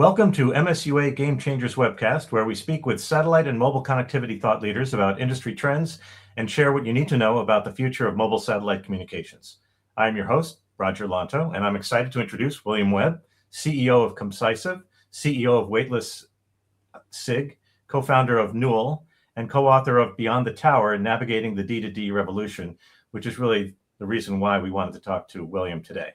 Welcome to MSUA Game Changers webcast, where we speak with satellite and mobile connectivity thought leaders about industry trends and share what you need to know about the future of mobile satellite communications. I'm your host, Roger Lanctot, and I'm excited to introduce William Webb, CEO of Commcisive, CEO of Weightless SIG, co-founder of Newell, and co-author of Beyond the Tower, Navigating the D2D Revolution, which is really the reason why we wanted to talk to William today.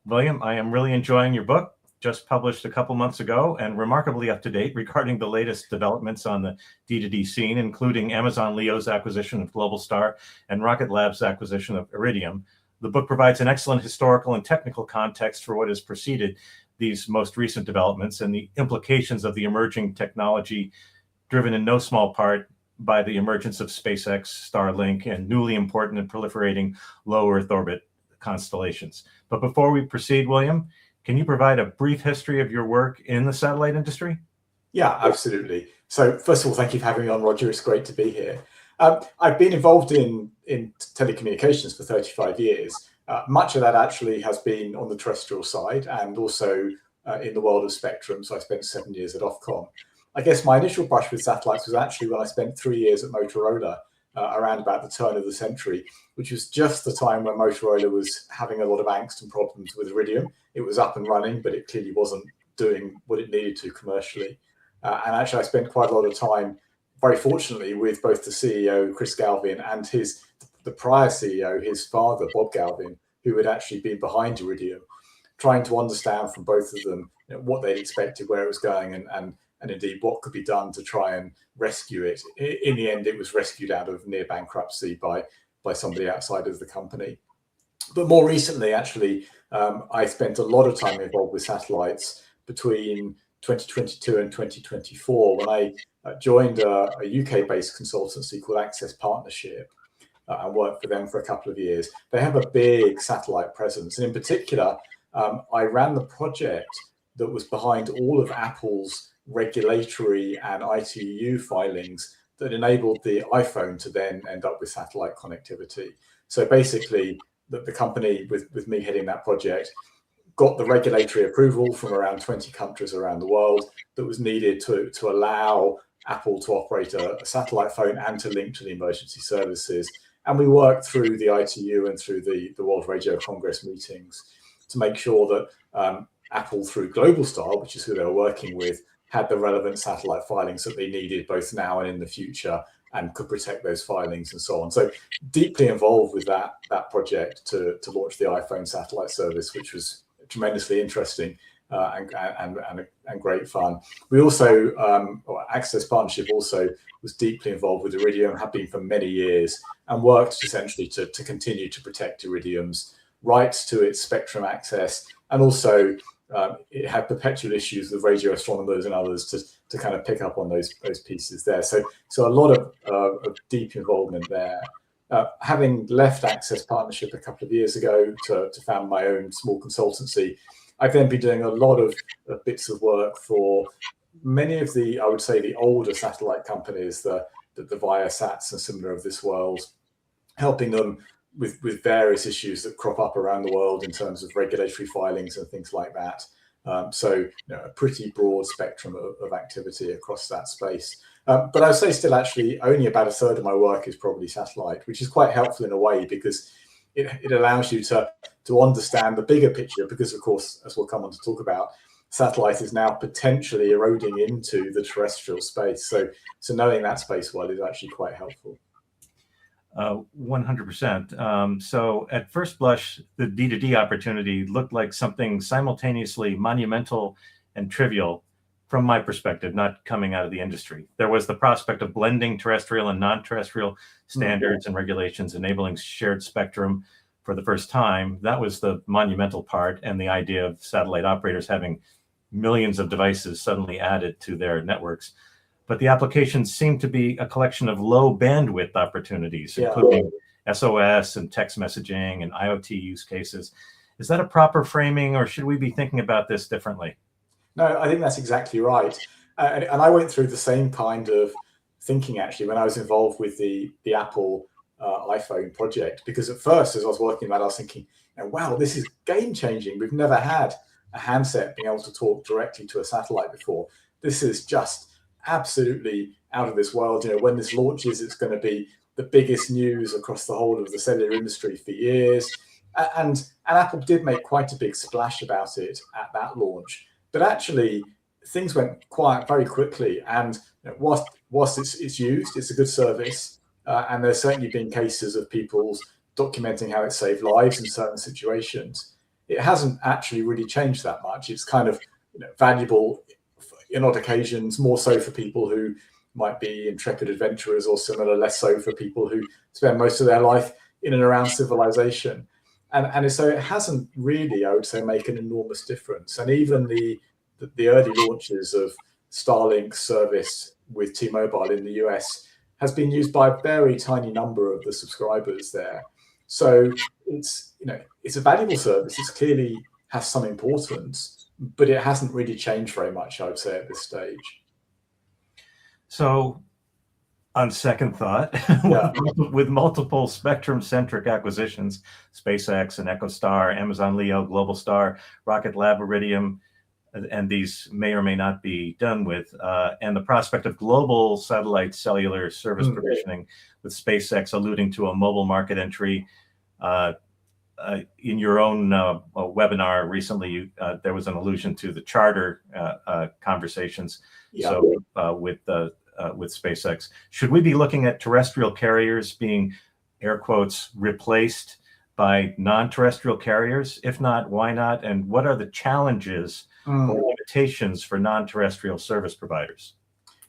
William, I am really enjoying your book, just published a couple months ago and remarkably up to date regarding the latest developments on the D2D scene, including Amazon Leo's acquisition of Globalstar and Rocket Lab's acquisition of Iridium. The book provides an excellent historical and technical context for what has preceded these most recent developments and the implications of the emerging technology, driven in no small part by the emergence of SpaceX, Starlink, and newly important and proliferating low Earth orbit constellations. But before we proceed, William, can you provide a brief history of your work in the satellite industry? Yeah, absolutely. So first of all, thank you for having me on, Roger. It's great to be here. I've been involved in telecommunications for 35 years. Much of that actually has been on the terrestrial side and also in the world of spectrum. So I spent 7 years at Ofcom. I guess my initial brush with satellites was actually when I spent 3 years at Motorola around about the turn of the century, which was just the time when Motorola was having a lot of angst and problems with Iridium. It was up and running, but it clearly wasn't doing what it needed to commercially. And actually, I spent quite a lot of time, very fortunately, with both the CEO, Chris Galvin, and the prior CEO, his father, Bob Galvin, who had actually been behind Iridium, trying to understand from both of them what they'd expected, where it was going, and indeed what could be done to try and rescue it. In the end, it was rescued out of near bankruptcy by somebody outside of the company. But more recently, actually, I spent a lot of time involved with satellites between 2022 and 2024 when I joined a UK-based consultancy called Access Partnership and worked for them for a couple of years. They have a big satellite presence, and in particular, I ran the project that was behind all of Apple's regulatory and ITU filings that enabled the iPhone to then end up with satellite connectivity. So basically, the company, with me heading that project, got the regulatory approval from around 20 countries around the world that was needed to allow Apple to operate a satellite phone and to link to the emergency services. And we worked through the ITU and through the World Radio Congress meetings to make sure that Apple, through Globalstar, which is who they were working with, had the relevant satellite filings that they needed both now and in the future and could protect those filings and so on. So deeply involved with that project to launch the iPhone satellite service, which was tremendously interesting and great fun. We also, Access Partnership also was deeply involved with Iridium, have been for many years, and worked essentially to continue to protect Iridium's rights to its spectrum access, and also it had perpetual issues with radio astronomers and others to kind of pick up on those pieces there. So a lot of deep involvement there. Having left Access Partnership a couple of years ago to found my own small consultancy, I've then been doing a lot of bits of work for many of the, I would say, the older satellite companies, the Viasats and similar of this world, helping them with various issues that crop up around the world in terms of regulatory filings and things like that. So a pretty broad spectrum of activity across that space. But I would say still actually only about a third of my work is probably satellite, which is quite helpful in a way because it allows you to understand the bigger picture, because of course, as we'll come on to talk about, satellite is now potentially eroding into the terrestrial space. So knowing that space well is actually quite helpful. 100%. So at first blush, the D2D opportunity looked like something simultaneously monumental and trivial from my perspective, not coming out of the industry. There was the prospect of blending terrestrial and non-terrestrial standards and regulations, enabling shared spectrum for the first time. That was the monumental part, and the idea of satellite operators having millions of devices suddenly added to their networks. But the applications seem to be a collection of low bandwidth opportunities, including SOS and text messaging and IoT use cases. Is that a proper framing, or should we be thinking about this differently? No, I think that's exactly right. And I went through the same kind of thinking actually when I was involved with the Apple iPhone project, because at first, as I was working on that, I was thinking, wow, this is game changing. We've never had a handset being able to talk directly to a satellite before. This is just absolutely out of this world. When this launches, it's going to be the biggest news across the whole of the cellular industry for years. And Apple did make quite a big splash about it at that launch. But actually, things went quiet very quickly. And whilst it's used, it's a good service. And there's certainly been cases of people documenting how it saved lives in certain situations. It hasn't actually really changed that much. It's kind of valuable in odd occasions, more so for people who might be intrepid adventurers or similar, less so for people who spend most of their life in and around civilization. And so it hasn't really, I would say, make an enormous difference. And even the early launches of Starlink service with T-Mobile in the US has been used by a very tiny number of the subscribers there. So it's a valuable service. It clearly has some importance, but it hasn't really changed very much, I would say, at this stage. So, on second thought, with multiple spectrum-centric acquisitions, SpaceX and EchoStar, Amazon Leo, Globalstar, Rocket Lab, Iridium, and these may or may not be done with, and the prospect of global satellite cellular service provisioning, with SpaceX alluding to a mobile market entry. In your own webinar recently, there was an allusion to the charter conversations. Yeah. So with SpaceX, should we be looking at terrestrial carriers being, air quotes, replaced by non-terrestrial carriers? If not, why not? And what are the challenges or limitations for non-terrestrial service providers?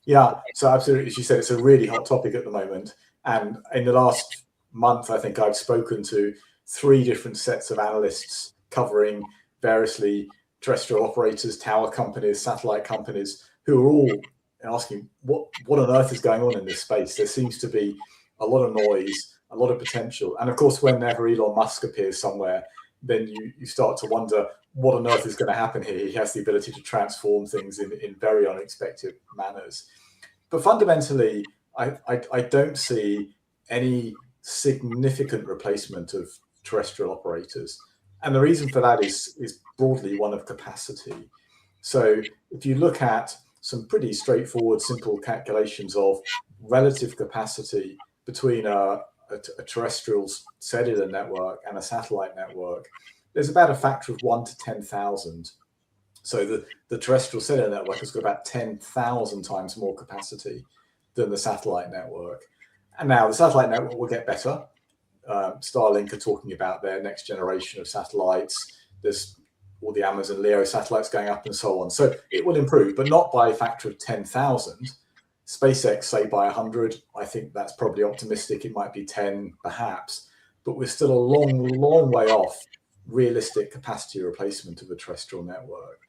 Yeah, so absolutely. As you said, it's a really hot topic at the moment. And in the last month, I think I've spoken to 3 different sets of analysts covering variously terrestrial operators, tower companies, satellite companies, who are all asking what on earth is going on in this space. There seems to be a lot of noise, a lot of potential. And of course, whenever Elon Musk appears somewhere, then you start to wonder what on earth is going to happen here. He has the ability to transform things in very unexpected manners. But fundamentally, I don't see any significant replacement of terrestrial operators. And the reason for that is broadly one of capacity. So if you look at some pretty straightforward, simple calculations of relative capacity between a terrestrial cellular network and a satellite network, there's about a factor of 1 to 10,000. So the terrestrial cellular network has got about 10,000 times more capacity than the satellite network. And now the satellite network will get better. Starlink are talking about their next generation of satellites. There's all the Amazon Leo satellites going up and so on. So it will improve, but not by a factor of 10,000. SpaceX say by 100. I think that's probably optimistic. It might be 10 perhaps, but we're still a long way off realistic capacity replacement of a terrestrial network.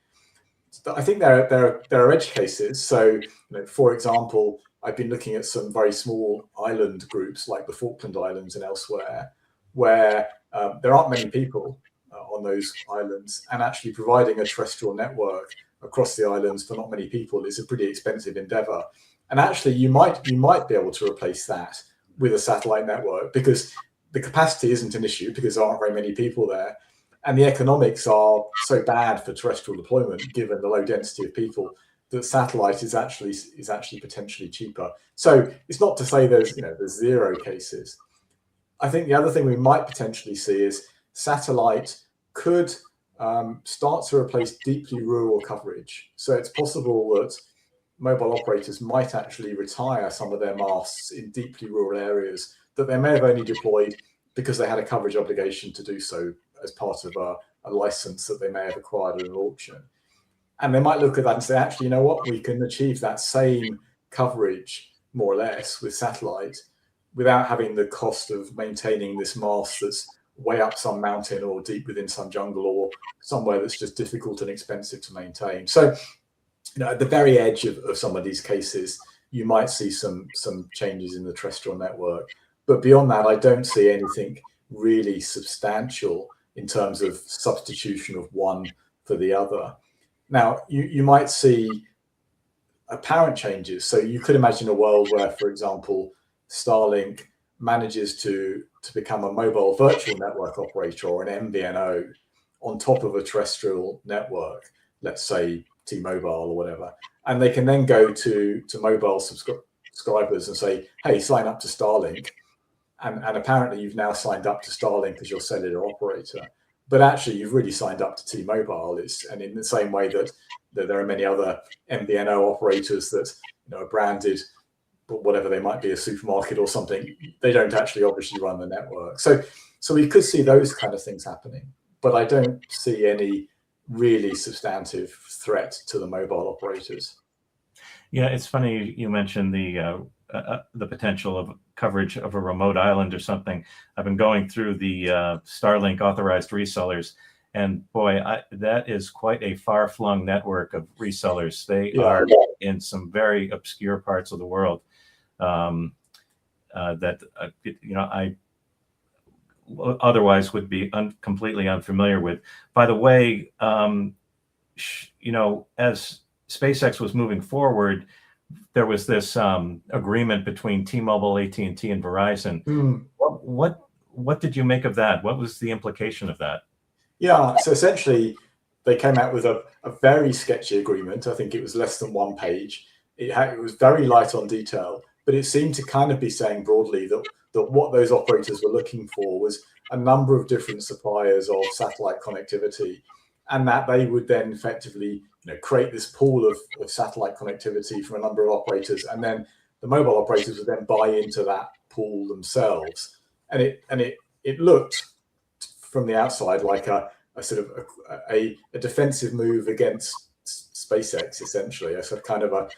So I think there are edge cases. So, for example, I've been looking at some very small island groups like the Falkland Islands and elsewhere, where there aren't many people on those islands, and actually providing a terrestrial network across the islands for not many people is a pretty expensive endeavor. And actually, you might be able to replace that with a satellite network, because the capacity isn't an issue because there aren't very many people there, and the economics are so bad for terrestrial deployment given the low density of people that satellite is actually potentially cheaper. So it's not to say there's zero cases. I think the other thing we might potentially see is satellite could start to replace deeply rural coverage. So it's possible that mobile operators might actually retire some of their masts in deeply rural areas that they may have only deployed because they had a coverage obligation to do so as part of a license that they may have acquired at an auction. And they might look at that and say, actually, you know what, we can achieve that same coverage more or less with satellite without having the cost of maintaining this mast that's way up some mountain or deep within some jungle or somewhere that's just difficult and expensive to maintain. So, at the very edge of some of these cases, you might see some changes in the terrestrial network. But beyond that, I don't see anything really substantial in terms of substitution of one for the other. Now, you might see apparent changes. So you could imagine a world where, for example, Starlink manages to become a mobile virtual network operator or an MVNO, on top of a terrestrial network, let's say T-Mobile or whatever, and they can then go to mobile subscribers and say, hey, sign up to Starlink. And apparently you've now signed up to Starlink as your cellular operator, but actually you've really signed up to T-Mobile. And in the same way that there are many other MVNO operators that are branded, but whatever they might be, a supermarket or something, they don't actually obviously run the network. So we could see those kind of things happening, but I don't see any really substantive threat to the mobile operators. Yeah, it's funny you mentioned the potential of coverage of a remote island or something. I've been going through the Starlink authorized resellers, and boy, that is quite a far-flung network of resellers. They are in some very obscure parts of the world that I otherwise would be completely unfamiliar with. By the way, as SpaceX was moving forward, there was this agreement between T-Mobile, AT&T, and Verizon. What did you make of that? What was the implication of that? Yeah, so essentially they came out with a very sketchy agreement. I think it was less than one page. It was very light on detail, but it seemed to kind of be saying broadly that what those operators were looking for was a number of different suppliers of satellite connectivity, and that they would then effectively create this pool of satellite connectivity from a number of operators, and then the mobile operators would then buy into that pool themselves. And it looked from the outside like a sort of a defensive move against SpaceX, essentially, a sort of kind of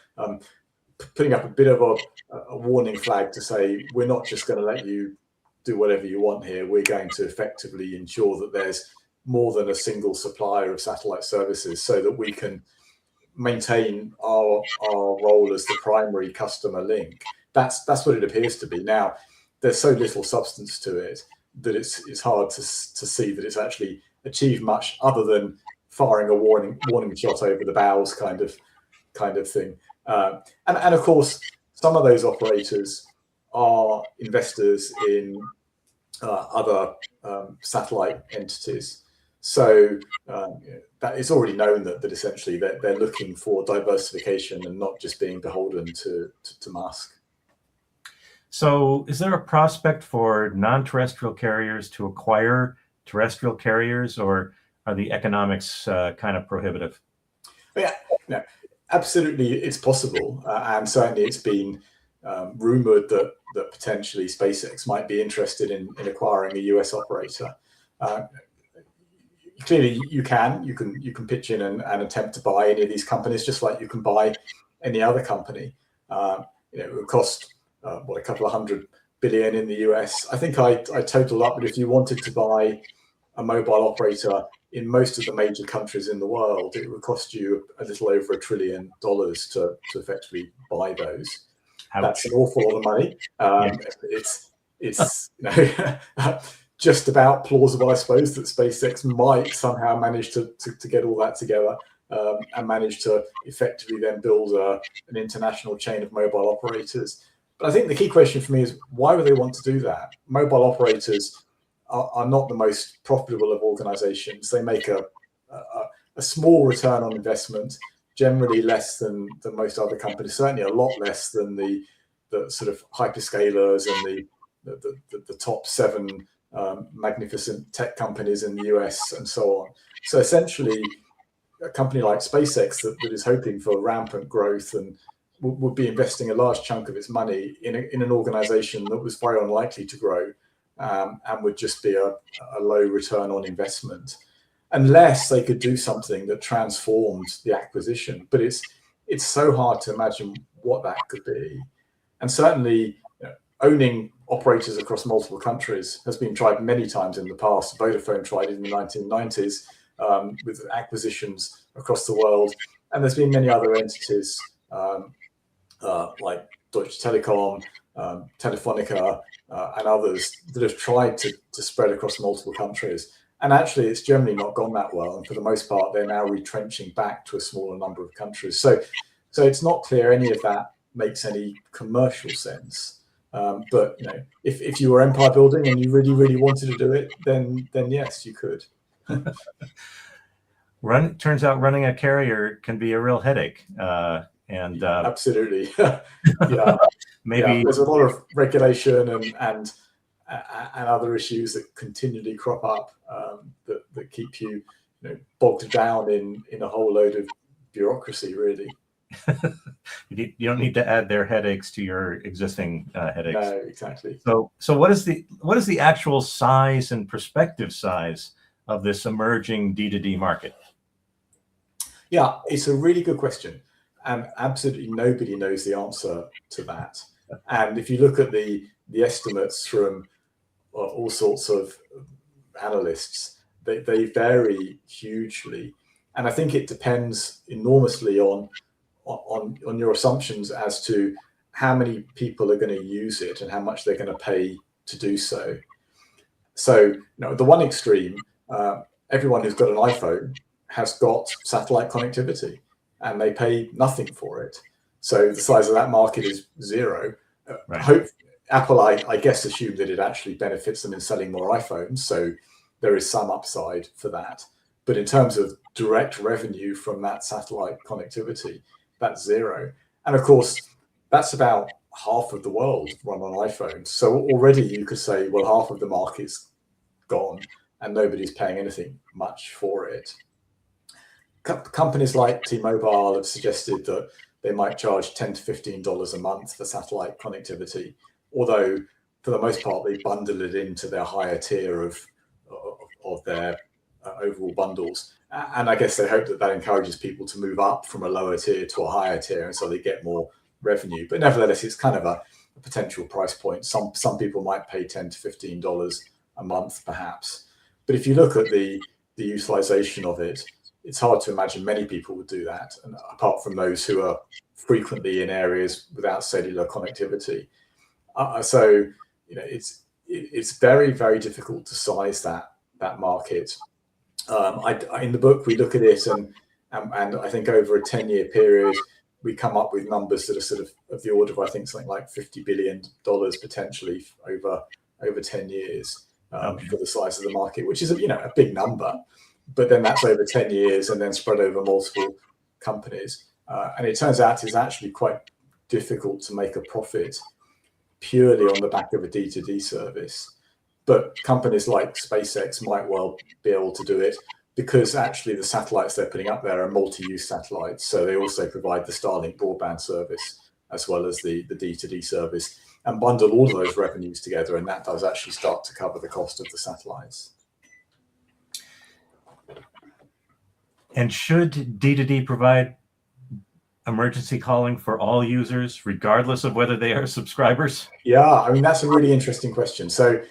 putting up a bit of a warning flag to say, we're not just going to let you do whatever you want here. We're going to effectively ensure that there's more than a single supplier of satellite services, so that we can maintain our role as the primary customer link. That's what it appears to be. Now, there's so little substance to it that it's hard to see that it's actually achieved much other than firing a warning shot over the bows kind of thing. And of course, some of those operators are investors in other satellite entities. So that it's already known that essentially they're looking for diversification and not just being beholden to Musk. So is there a prospect for non-terrestrial carriers to acquire terrestrial carriers, or are the economics kind of prohibitive? Yeah, no, absolutely, it's possible, and certainly it's been rumored that potentially SpaceX might be interested in acquiring a US operator. Clearly, you can pitch in and attempt to buy any of these companies, just like you can buy any other company. It would cost a couple of $100 billion in the US. I think I totaled up, but if you wanted to buy a mobile operator in most of the major countries in the world, it would cost you a little over $1 trillion to effectively buy those. Ouch. That's an awful lot of money. It's just about plausible, I suppose, that SpaceX might somehow manage to get all that together and manage to effectively then build an international chain of mobile operators. But I think the key question for me is, why would they want to do that? Mobile operators are not the most profitable of organizations. They make a small return on investment, generally less than most other companies, certainly a lot less than the sort of hyperscalers and the top 7 magnificent tech companies in the US and so on. So essentially, a company like SpaceX that is hoping for rampant growth and would be investing a large chunk of its money in an organization that was very unlikely to grow and would just be a low return on investment, unless they could do something that transformed the acquisition. But it's so hard to imagine what that could be. And certainly, owning operators across multiple countries has been tried many times in the past. Vodafone tried it in the 1990s with acquisitions across the world. And there's been many other entities like Deutsche Telekom, Telefonica, and others that have tried to spread across multiple countries. And actually, it's generally not gone that well. And for the most part, they're now retrenching back to a smaller number of countries. So it's not clear any of that makes any commercial sense. But if you were empire building and you really, really wanted to do it, then yes, you could. Turns out running a carrier can be a real headache. Absolutely. Yeah. Maybe there's a lot of regulation and other issues that continually crop up that keep you, bogged down in a whole load of bureaucracy, really. you don't need to add their headaches to your existing headaches. No, exactly. So what is the actual size and prospective size of this emerging D2D market? Yeah, it's a really good question, and absolutely nobody knows the answer to that. And if you look at the estimates from all sorts of analysts, they vary hugely, and I think it depends enormously on your assumptions as to how many people are going to use it and how much they're going to pay to do so. So, the one extreme, everyone who's got an iPhone has got satellite connectivity, and they pay nothing for it. So the size of that market is zero. Right. Apple, I guess, assume that it actually benefits them in selling more iPhones, so there is some upside for that. But in terms of direct revenue from that satellite connectivity, that's zero. And of course, that's about half of the world run on iPhones. So already you could say, well, half of the market's gone and nobody's paying anything much for it. Companies like T-Mobile have suggested that they might charge $10 to $15 a month for satellite connectivity, although for the most part they bundle it into their higher tier of their overall bundles. And I guess they hope that encourages people to move up from a lower tier to a higher tier, and so they get more revenue. But nevertheless, it's kind of a potential price point. Some people might pay $10 to $15 a month, perhaps. But if you look at the utilization of it, it's hard to imagine many people would do that, and apart from those who are frequently in areas without cellular connectivity. So it's very, very difficult to size that market. In the book we look at it, and I think over a 10-year period we come up with numbers that are sort of the order of, I think, something like $50 billion potentially over 10 years for the size of the market, which is a big number. But then that's over 10 years and then spread over multiple companies. And it turns out it's actually quite difficult to make a profit purely on the back of a D2D service. But companies like SpaceX might well be able to do it because actually the satellites they're putting up there are multi-use satellites. So they also provide the Starlink broadband service as well as the D2D service, and bundle all of those revenues together. And that does actually start to cover the cost of the satellites. And should D2D provide emergency calling for all users, regardless of whether they are subscribers? Yeah, I mean, that's a really interesting question. So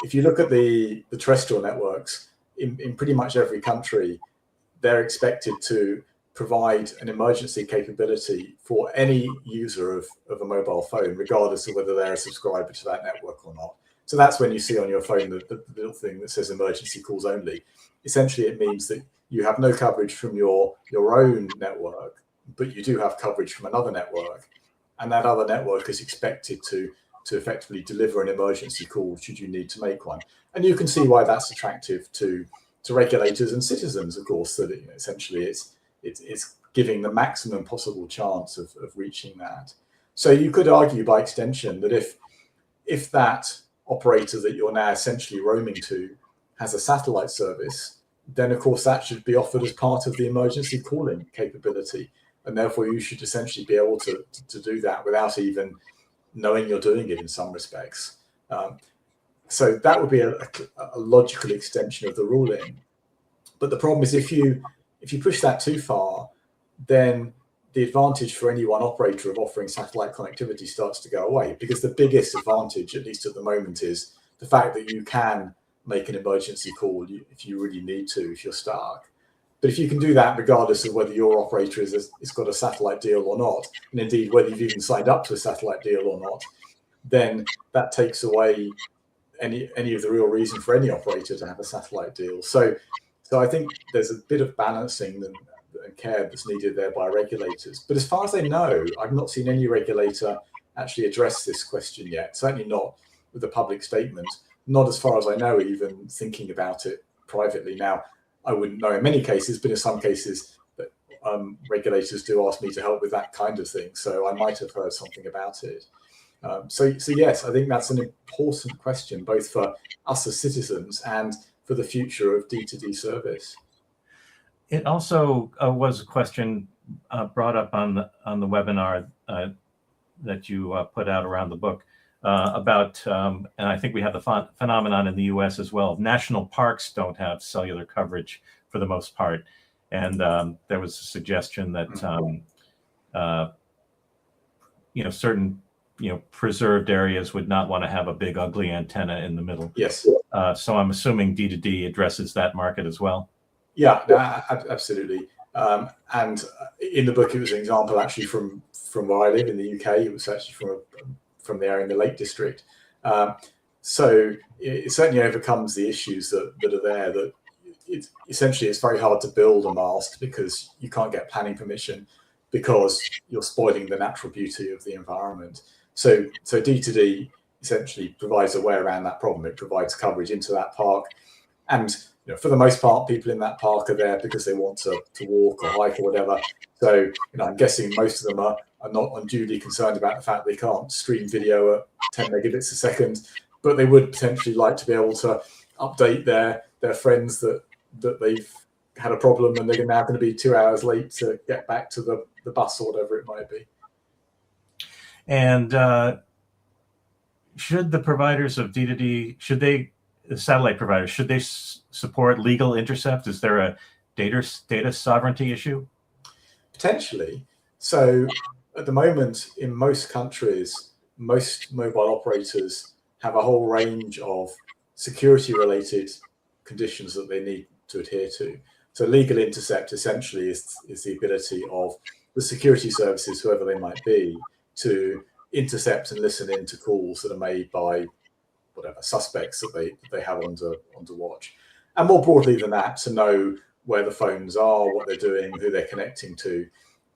if you look at the terrestrial networks, in pretty much every country, they're expected to provide an emergency capability for any user of a mobile phone, regardless of whether they're a subscriber to that network or not. So that's when you see on your phone the little thing that says emergency calls only. Essentially, it means that you have no coverage from your own network, but you do have coverage from another network. And that other network is expected to effectively deliver an emergency call should you need to make one. And you can see why that's attractive to regulators and citizens, of course, that essentially it's giving the maximum possible chance of reaching that. So you could argue by extension that if that operator that you're now essentially roaming to has a satellite service, then of course that should be offered as part of the emergency calling capability. And therefore you should essentially be able to do that without even knowing you're doing it in some respects. So that would be a logical extension of the ruling. But the problem is if you push that too far, then the advantage for any one operator of offering satellite connectivity starts to go away, because the biggest advantage, at least at the moment, is the fact that you can make an emergency call if you really need to, if you're stuck. But if you can do that regardless of whether your operator has got a satellite deal or not, and indeed whether you've even signed up to a satellite deal or not, then that takes away any of the real reason for any operator to have a satellite deal. So I think there's a bit of balancing and care that's needed there by regulators. But as far as I know, I've not seen any regulator actually address this question yet, certainly not with a public statement, not as far as I know even thinking about it privately. Now, I wouldn't know in many cases, but in some cases, regulators do ask me to help with that kind of thing. So I might have heard something about it. So yes, I think that's an important question, both for us as citizens and for the future of D2D service. It also was a question brought up on the webinar that you put out around the book about, and I think we have the phenomenon in the US as well. National parks don't have cellular coverage for the most part. And there was a suggestion that, certain, preserved areas would not want to have a big, ugly antenna in the middle. Yes. So I'm assuming D2D addresses that market as well. Yeah, absolutely. And in the book, it was an example actually from where I live in the UK. It was actually from the area in the Lake District. So it certainly overcomes the issues that are there. That it's very hard to build a mast because you can't get planning permission because you're spoiling the natural beauty of the environment. So D2D essentially provides a way around that problem. It provides coverage into that park, and for the most part, people in that park are there because they want to walk or hike or whatever. So I'm guessing most of them are not unduly concerned about the fact they can't stream video at 10 megabits a second, but they would potentially like to be able to update their friends that they've had a problem and they're now going to be 2 hours late to get back to the bus or whatever it might be. And should the providers of D2D, satellite providers, should they support legal intercept? Is there a data sovereignty issue? Potentially. So at the moment, in most countries, most mobile operators have a whole range of security-related conditions that they need to adhere to. So legal intercept essentially is the ability of the security services, whoever they might be, to intercept and listen in to calls that are made by whatever suspects that they have under watch. And more broadly than that, to know where the phones are, what they're doing, who they're connecting to,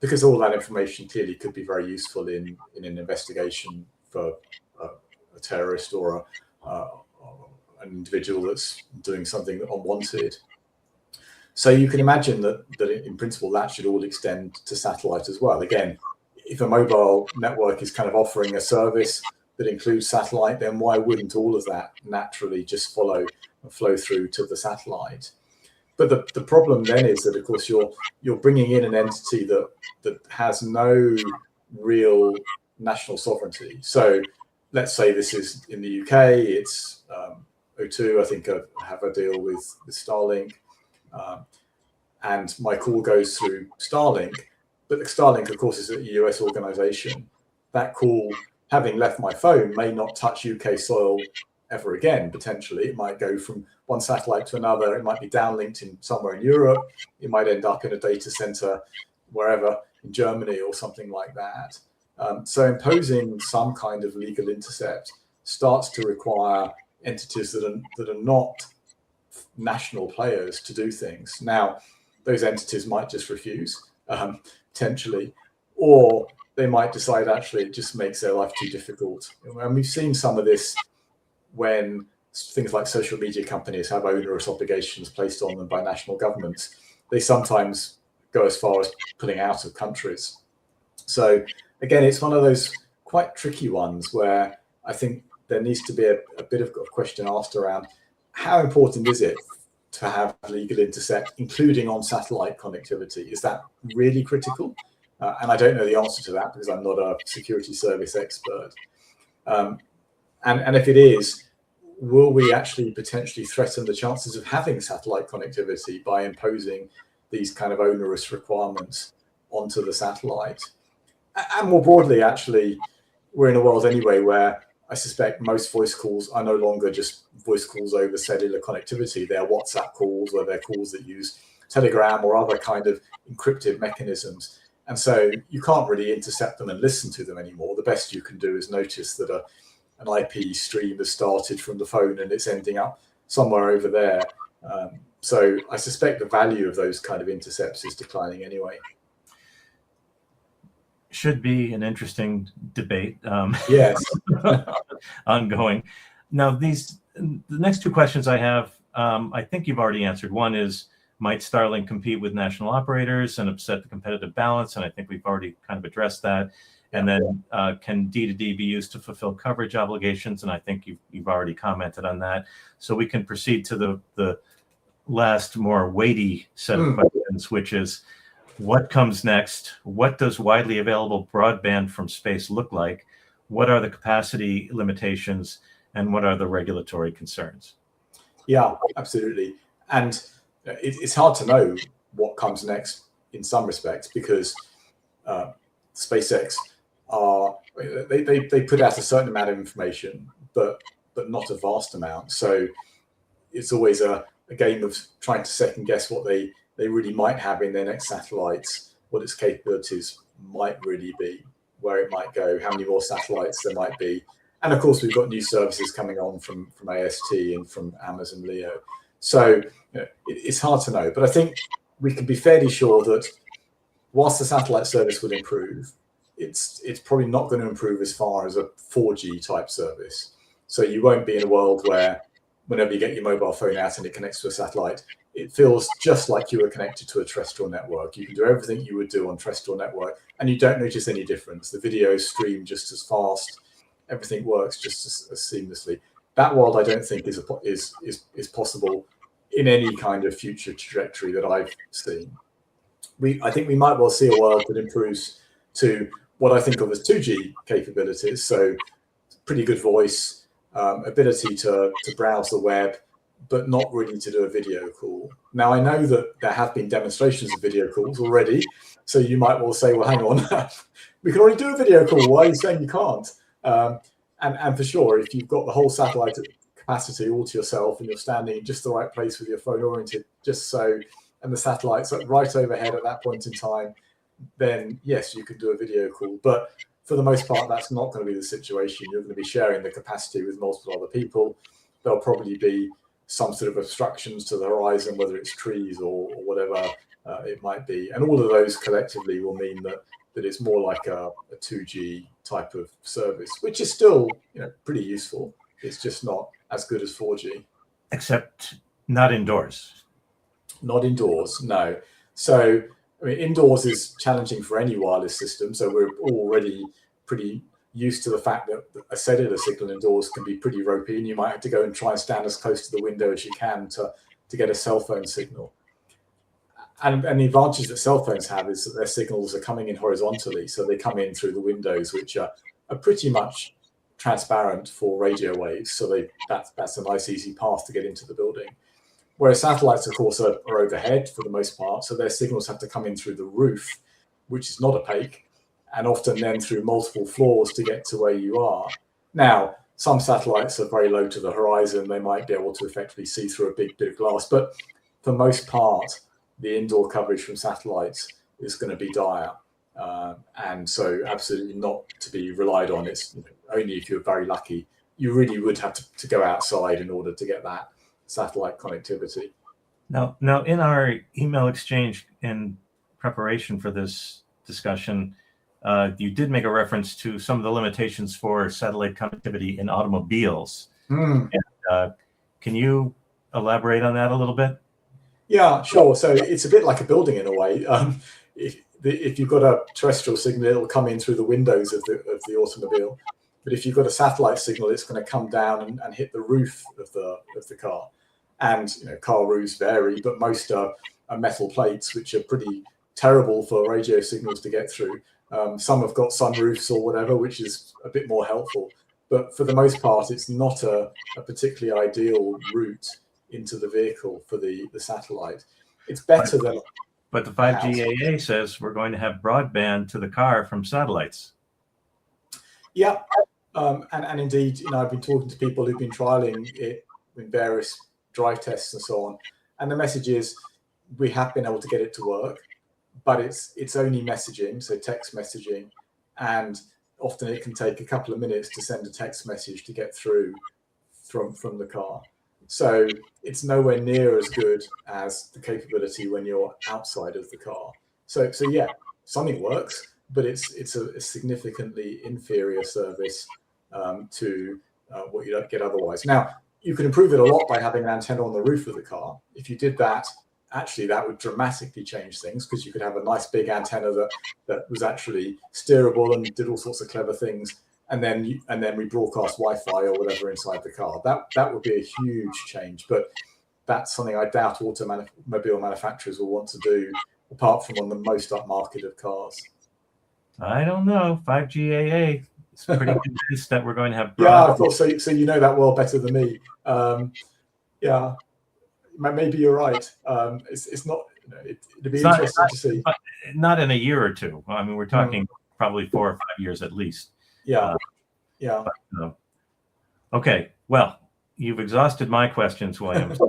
because all that information clearly could be very useful in an investigation for a terrorist or an individual that's doing something unwanted. So you can imagine that in principle that should all extend to satellite as well. Again, if a mobile network is kind of offering a service that includes satellite, then why wouldn't all of that naturally just flow through to the satellite? But the problem then is that, of course, you're bringing in an entity that has no real national sovereignty. So let's say this is in the UK, it's O2, I think I have a deal with Starlink, and my call goes through Starlink, but Starlink, of course, is a US organization. That call, having left my phone, may not touch UK soil ever again, potentially. It might go from one satellite to another. It might be downlinked in somewhere in Europe. It might end up in a data center wherever in Germany or something like that. So imposing some kind of legal intercept starts to require entities that are not national players to do things. Now, those entities might just refuse, potentially, or they might decide actually it just makes their life too difficult. And we've seen some of this when things like social media companies have onerous obligations placed on them by national governments. They sometimes go as far as pulling out of countries. So again, it's one of those quite tricky ones where I think there needs to be a bit of a question asked around how important is it to have legal intercept, including on satellite connectivity? Is that really critical? And I don't know the answer to that because I'm not a security service expert. And if it is, will we actually potentially threaten the chances of having satellite connectivity by imposing these kind of onerous requirements onto the satellite? And more broadly, actually, we're in a world anyway where I suspect most voice calls are no longer just voice calls over cellular connectivity. They're WhatsApp calls, or they're calls that use Telegram or other kind of encrypted mechanisms. And so you can't really intercept them and listen to them anymore. The best you can do is notice that an IP stream has started from the phone and it's ending up somewhere over there. So I suspect the value of those kind of intercepts is declining anyway. Should be an interesting debate. Yes. Ongoing. Now, the next two questions I have I think you've already answered. One is, might Starlink compete with national operators and upset the competitive balance? And I think we've already kind of addressed that. And then can D2D be used to fulfill coverage obligations? And I think you've already commented on that. So we can proceed to the last, more weighty set of questions, which is, what comes next? What does widely available broadband from space look like? What are the capacity limitations? And what are the regulatory concerns? Yeah, absolutely. And it's hard to know what comes next in some respects, because SpaceX they put out a certain amount of information, but not a vast amount. So it's always a game of trying to second guess what they really might have in their next satellites, what its capabilities might really be, where it might go, how many more satellites there might be. And of course, we've got new services coming on from AST and from Amazon Leo. So it's hard to know, but I think we can be fairly sure that whilst the satellite service will improve, it's probably not going to improve as far as a 4G type service. So you won't be in a world where whenever you get your mobile phone out and it connects to a satellite, it feels just like you were connected to a terrestrial network. You can do everything you would do on terrestrial network, and you don't notice any difference. The videos stream just as fast. Everything works just as seamlessly. That world, I don't think, is possible in any kind of future trajectory that I've seen. I think we might well see a world that improves to what I think of as 2G capabilities. So pretty good voice, ability to browse the web, but not really to do a video call. Now, I know that there have been demonstrations of video calls already. So you might well say, well, hang on, we can already do a video call. Why are you saying you can't? And for sure, if you've got the whole satellite capacity all to yourself and you're standing in just the right place with your phone oriented just so, and the satellite's right overhead at that point in time, then yes, you could do a video call. But for the most part, that's not going to be the situation. You're going to be sharing the capacity with multiple other people. There'll probably be some sort of obstructions to the horizon, whether it's trees or whatever it might be. And all of those collectively will mean that it's more like a 2G type of service, which is still pretty useful. It's just not as good as 4G. Except not indoors. Not indoors, no. So I mean, indoors is challenging for any wireless system. So we're already pretty used to the fact that a cellular signal indoors can be pretty ropey, and you might have to go and try and stand as close to the window as you can to get a cell phone signal. And the advantage that cell phones have is that their signals are coming in horizontally. So they come in through the windows, which are pretty much transparent for radio waves. So that's a nice, easy path to get into the building. Whereas satellites, of course, are overhead for the most part. So their signals have to come in through the roof, which is not opaque, and often then through multiple floors to get to where you are. Now, some satellites are very low to the horizon. They might be able to effectively see through a big bit of glass. But for the most part, the indoor coverage from satellites is going to be dire. And so absolutely not to be relied on. It's only if you're very lucky. You really would have to go outside in order to get that satellite connectivity. Now, in our email exchange in preparation for this discussion, you did make a reference to some of the limitations for satellite connectivity in automobiles. And, can you elaborate on that a little bit? Yeah, sure. So it's a bit like a building in a way. If you've got a terrestrial signal, it'll come in through the windows of the automobile. But if you've got a satellite signal, it's going to come down and hit the roof of the car. And car roofs vary, but most are metal plates, which are pretty terrible for radio signals to get through. Some have got sunroofs or whatever, which is a bit more helpful. But for the most part, it's not a particularly ideal route into the vehicle for the satellite. It's better than... But the 5G AA says we're going to have broadband to the car from satellites. Yeah, and indeed, I've been talking to people who've been trialing it in various drive tests and so on. And the message is we have been able to get it to work, but it's only messaging, so text messaging. And often it can take a couple of minutes to send a text message to get through from the car. So it's nowhere near as good as the capability when you're outside of the car. So yeah, something works, but it's a significantly inferior service to what you don't get otherwise. Now, you can improve it a lot by having an antenna on the roof of the car. If you did that, actually that would dramatically change things, because you could have a nice big antenna that was actually steerable and did all sorts of clever things. And then we broadcast Wi-Fi or whatever inside the car. That would be a huge change, but that's something I doubt automobile manufacturers will want to do, apart from on the most upmarket of cars. I don't know. 5G AA. It's pretty convinced that we're going to have. Yeah, of course. So you know that world better than me. Yeah, maybe you're right. It's not. It'd be interesting to see. Not in a year or two. I mean, we're talking probably 4 or 5 years at least. Yeah. Okay. Well, you've exhausted my questions, William. So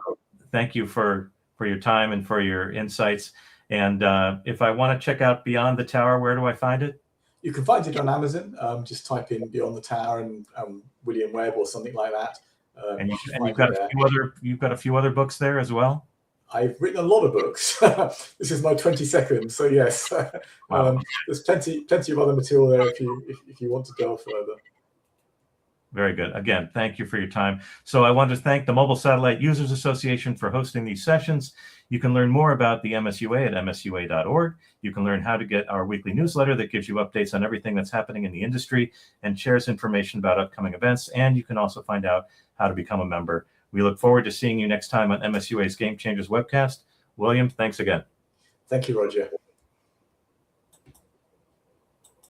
thank you for your time and for your insights. And if I want to check out Beyond the Tower, where do I find it? You can find it on Amazon. Just type in Beyond the Tower and William Webb or something like that. And you've got a few other books there as well. I've written a lot of books. This is my 22nd, so yes. Wow. There's plenty of other material there if you want to delve further. Very good. Again, thank you for your time. So I want to thank the Mobile Satellite Users Association for hosting these sessions. You can learn more about the MSUA at msua.org. You can learn how to get our weekly newsletter that gives you updates on everything that's happening in the industry and shares information about upcoming events. And you can also find out how to become a member. We look forward to seeing you next time on MSUA's Game Changers webcast. William, thanks again. Thank you, Roger.